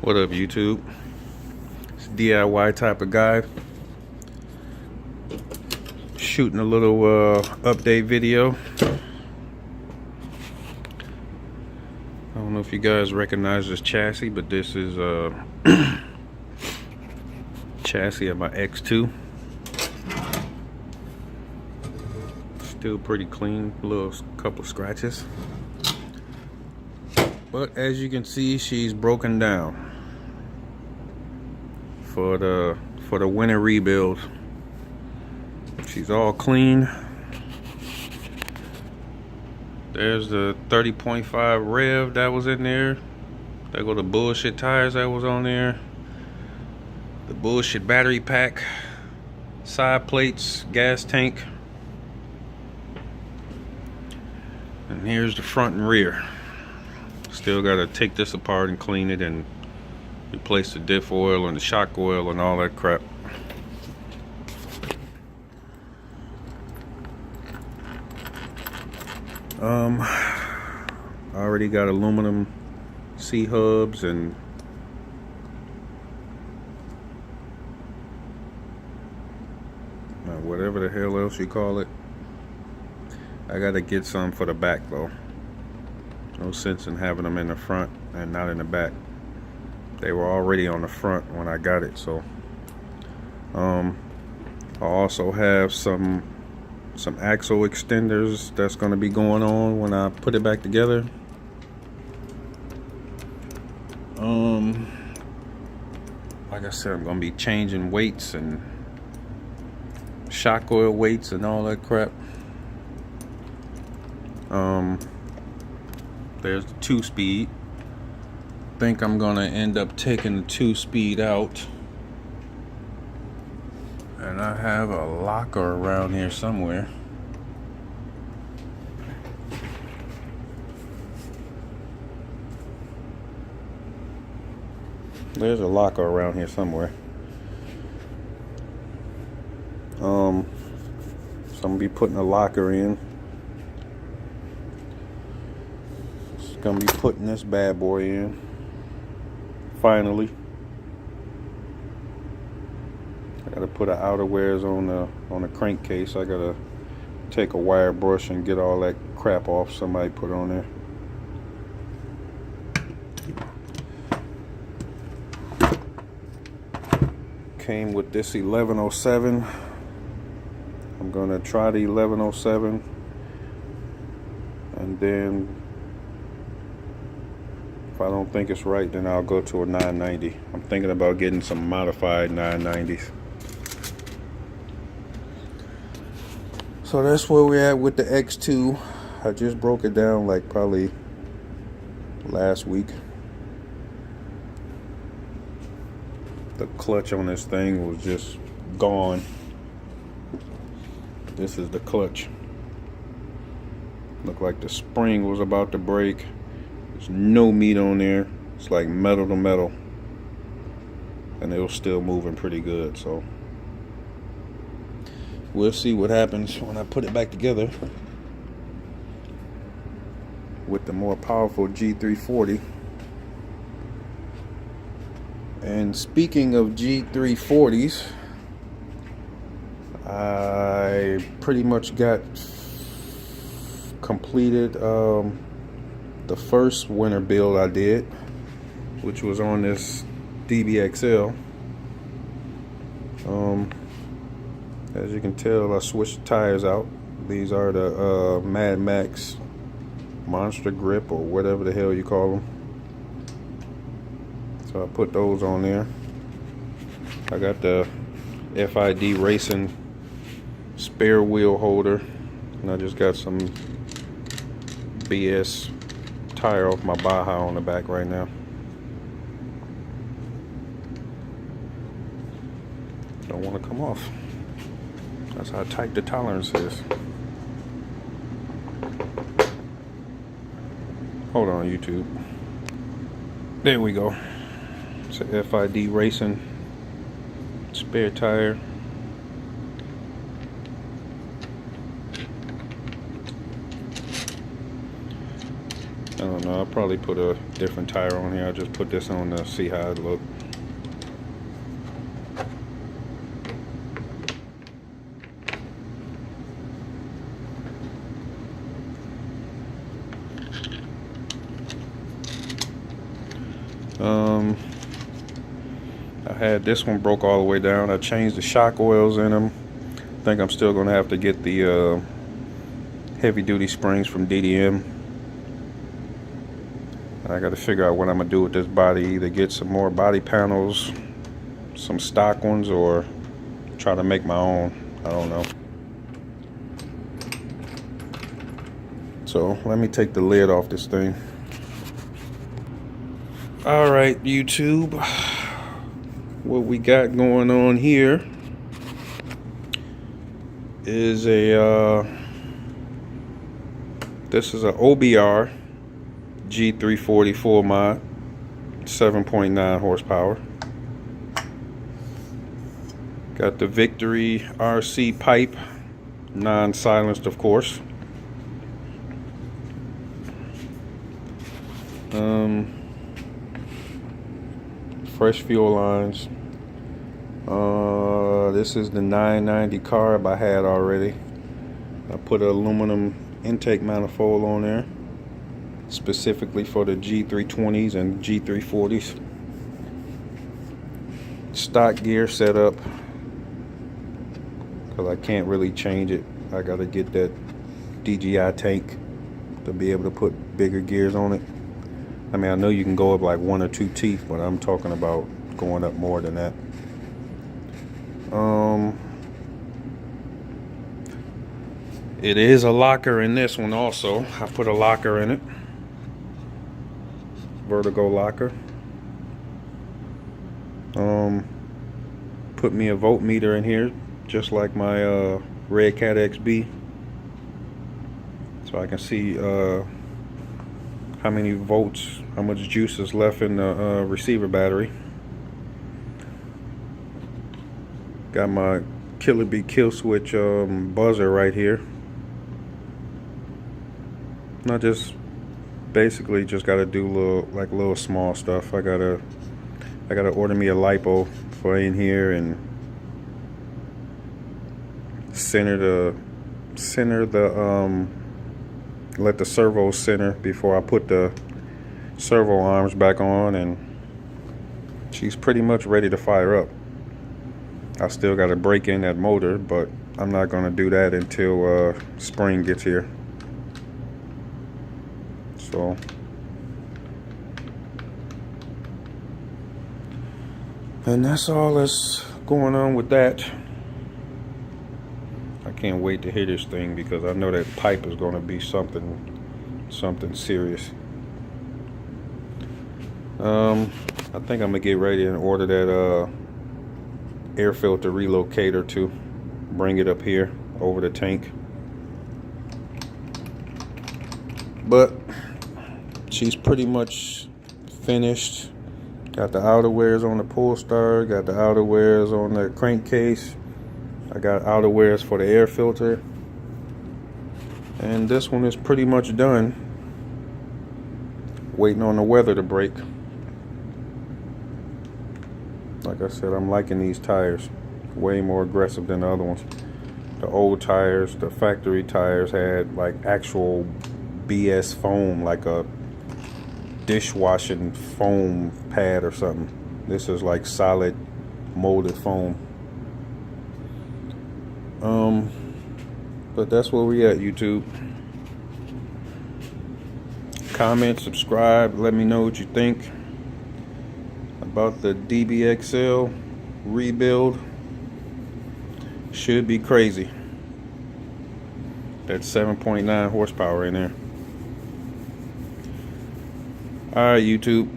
What up, YouTube? It's a DIY type of guy shooting a little update video. I don't know if you guys recognize this chassis, but this is chassis of my X2. Still pretty clean, little couple scratches, but as you can see, she's broken down for the winter rebuild. She's all clean. There's the 30.5 rev that was in there. There go the bullshit tires that was on there. The bullshit battery pack, side plates, gas tank. And here's the front and rear. Still gotta take this apart and clean it and replace the diff oil and the shock oil and all that crap. I already got aluminum C-hubs and whatever the hell else you call it. I gotta get some for the back though. No sense in having them in the front and not in the back. They were already on the front when I got it, so I also have some axle extenders that's going to be going on when I put it back together. Like I said, I'm going to be changing weights and shock oil weights and all that crap. There's the 2-speed. Think I'm gonna end up taking the 2-speed out, and I have a locker around here somewhere. There's a locker around here somewhere. So I'm gonna be putting a locker in. Just gonna be putting this bad boy in. Finally, I gotta put an outerwears on the crankcase. I gotta take a wire brush and get all that crap off somebody put on there. Came with this 1107. I'm gonna try the 1107, and then if I don't think it's right, then I'll go to a 990. I'm thinking about getting some modified 990s. So that's where we're at with the X2. I just broke it down like probably last week. The clutch on this thing was just gone. This is the clutch. Looked like the spring was about to break. There's no meat on there. It's like metal to metal, and it was still moving pretty good. So we'll see what happens when I put it back together with the more powerful G340. And speaking of G340s, I pretty much got completed the first winter build I did, which was on this DBXL. As you can tell, I switched the tires out. These are the Mad Max Monster Grip, or whatever the hell you call them. So I put those on there. I got the FID Racing spare wheel holder, and I just got some BS tire off my Baja on the back right now. Don't want to come off. That's how tight the tolerance is. Hold on, YouTube. There we go. It's a FID Racing spare tire. I don't know, I'll probably put a different tire on here. I'll just put this on to see how it looks. I had this one broke all the way down. I changed the shock oils in them. I think I'm still gonna have to get the heavy duty springs from DDM. I got to figure out what I'm gonna do with this body. Either get some more body panels, some stock ones, or try to make my own. I don't know. So let me take the lid off this thing. All right, YouTube, what we got going on here is this is a OBR G340 full mod, 7.9 horsepower. Got the Victory RC pipe, non-silenced of course. Fresh fuel lines. This is the 990 carb I had already. I put an aluminum intake manifold on there specifically for the G320s and G340s. Stock gear setup, because I can't really change it. I gotta get that DJI tank to be able to put bigger gears on it. I mean, I know you can go up like 1 or 2 teeth, but I'm talking about going up more than that. It is a locker in this one also. I put a locker in it. Vertigo locker. Put me a voltmeter in here, just like my Redcat XB, so I can see how many volts, how much juice is left in the receiver battery. Got my Killer Bee kill switch buzzer right here. I just basically just gotta do little small stuff. I gotta order me a lipo for in here and center the let the servo center before I put the servo arms back on, and she's pretty much ready to fire up. I still got to break in that motor, but I'm not going to do that until spring gets here. So and that's all that's going on with that. I can't wait to hear this thing, because I know that pipe is going to be something serious. I think I'm gonna get ready and order that air filter relocator to bring it up here over the tank. But she's pretty much finished. Got the outer wears on the pull star, got the outer wears on the crankcase. I got outer wears for the air filter. And this one is pretty much done. Waiting on the weather to break. Like I said, I'm liking these tires. Way more aggressive than the other ones. The old tires, the factory tires, had like actual BS foam, like a dishwashing foam pad or something. This is like solid molded foam. But that's where we at, YouTube. Comment, subscribe, let me know what you think about the DBXL rebuild. Should be crazy. That's 7.9 horsepower in there. Alright, YouTube.